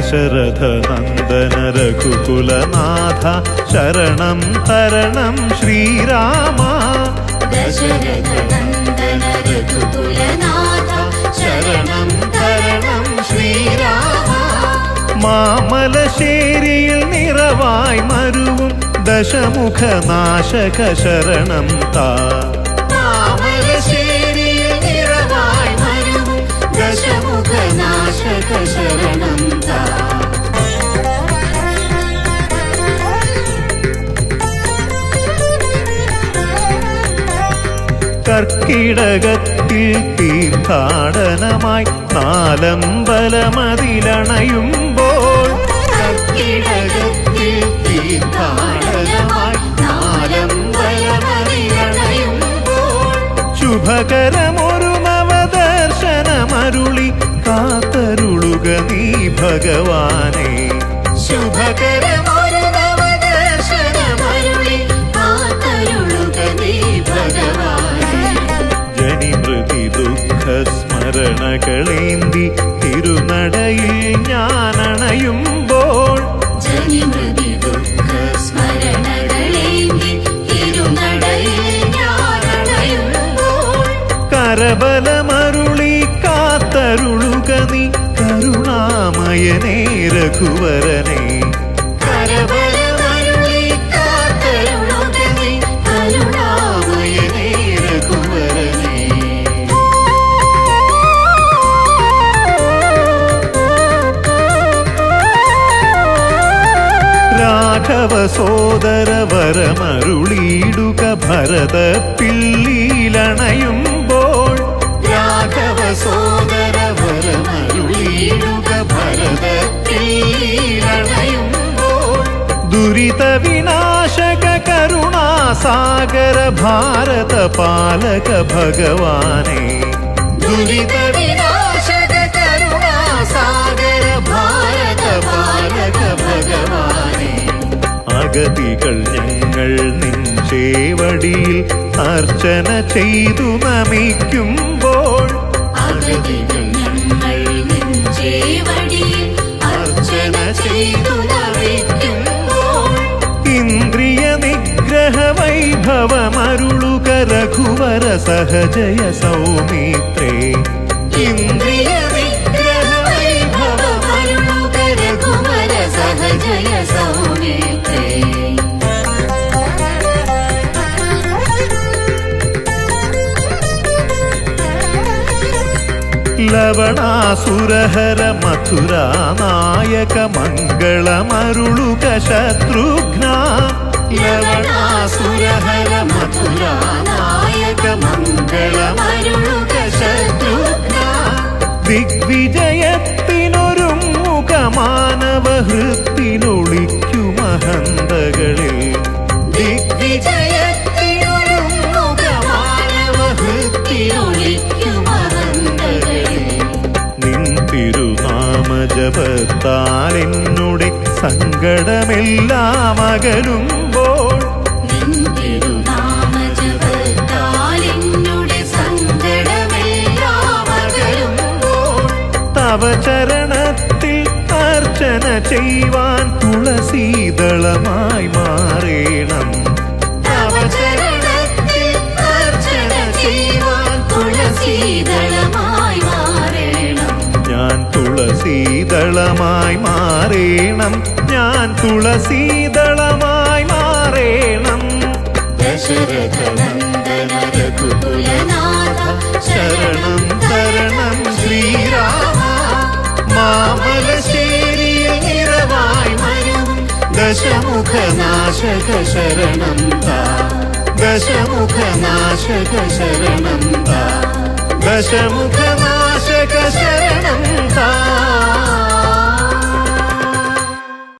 ദശരഥ നന്ദന രഘുകുലനാഥ ശരണം തരണം ശ്രീരാമ. ദശരഥ നന്ദന രഘുകുലനാഥ ശരണം തരണം ശ്രീരാമ. മാമലശ്ശേരിയിൽ നിറവായി മരുവും ദശമുഖനാശക ശരണം താ. മാമലശ്ശേരിയിൽ നിറവായി മരുവും ദശമുഖനാശക ശരണം താ. കർക്കിടകത്തിൽ തീർത്ഥാടനമായി നാലമ്പലമതിലണയുമ്പോൾ. കർക്കിടകത്തിൽ തീർത്ഥാടനമായി നാലമ്പലമതിലണയുമ്പോൾ. ശുഭകരമൊരു നവദർശനമരുളി കാത്തരുളുക നീ ഭഗവാനെ. ശുഭകരമൊരു നവദർശനമരുളി കാത്തരുളുക നീ ഭഗവാനെ. ജനിമൃതി ദുഃഖ സ്മരണകളേന്തി തിരുനടയിൽ ഞാനണയുമ്പോൾ. ജനിമൃതി ദുഃഖ സ്മരണകളേന്തി തിരുനടയിൽ ഞാനണയുമ്പോൾ. കരബലമരുളി കാത്തരുളുക നീ കരുണാമയനേ രഘുവരനെ. കരബലമരുളി കാത്തരുളുക നീ കരുണാമയനേ രഘുവരനെ. രാഘവ സോദര വരമരുളിയിടുക ഭരത പിള്ളിയിലണയുമ്പോൾ. രാഘവ സോദര വരമരുളിയിടുക ഭരത പിള്ളിയിലണയുമ്പോൾ. ദുരിത വിനാശക കരുണാസാഗര ഭാരത പാലക ഭഗവാനെ. ദുരിത വിനാശക കരുണാസാഗര ഭാരത പാലക ഭഗവാനെ. അഗതികൾ ഞങ്ങൾ നിൻ ചേവടിയിൽ അർച്ചന ചെയ്തു നമിക്കുമ്പോൾ. അഗതികൾ ഞങ്ങൾ നിൻ ചേവടിയിൽ അർച്ചന ചെയ്തു നമിക്കുമ്പോൾ. ഇന്ദ്രിയ നിഗ്രഹ വൈഭവമരുളുക രഘുവര സഹജയ സൗമിത്രേ. ഇന്ദ്രിയ വിഗ്രഹ വൈഭവമരുളുക രഘുവര സഹജയ സൗമിത്രേ. ലവണാസുരഹര മഥുരാ നായക മംഗളമരുളുക ശത്രുഘ്ന. ലവണാസുരഹര മഥുരാ നായക മംഗളമരുളുക ശത്രുഘ്ന. ദിഗ്വിജയത്തിനൊരുങ്ങുക മാനവ ഹൃത്തിനൊളിക്കുമഹന്തകളിൽ. ദിഗ്വിജയത്തിനൊരുങ്ങുക മാനവ ഹൃത്തിനൊളിക്കുമഹന്തകളിൽ. നിൻ തിരുനാമ ജപത്താൽ എന്നുടെ സങ്കടമെല്ലാം അകലുമ്പോൾ. നിൻ തിരുനാമ ജപത്താൽ എന്നുടെ സങ്കടമെല്ലാം അകലുമ്പോൾ. തവ ചരണത്തിൽ അർച്ചന ചെയ്യുവാൻ തുളസീദളമായി മാറേണം. തവ ചരണത്തിൽ അർച്ചന ചെയ്യുവാൻ തുളസീദളമായി മാറേണം. ഞാൻ തുളസീദളമായി മാറേണം. ഞാൻ തുളസീദളമായി മാറേണം. ദശരഥ നന്ദന രഘുകുലനാഥ ശരണം തരണം ശ്രീരാമ. മാമലശ്ശേരിയിൽ നിറവായി മരും ദശമുഖനാശക ശരണം താ. ദശമുഖനാശക ശരണം താ. ദശമുഖനാശക ശരണം താ.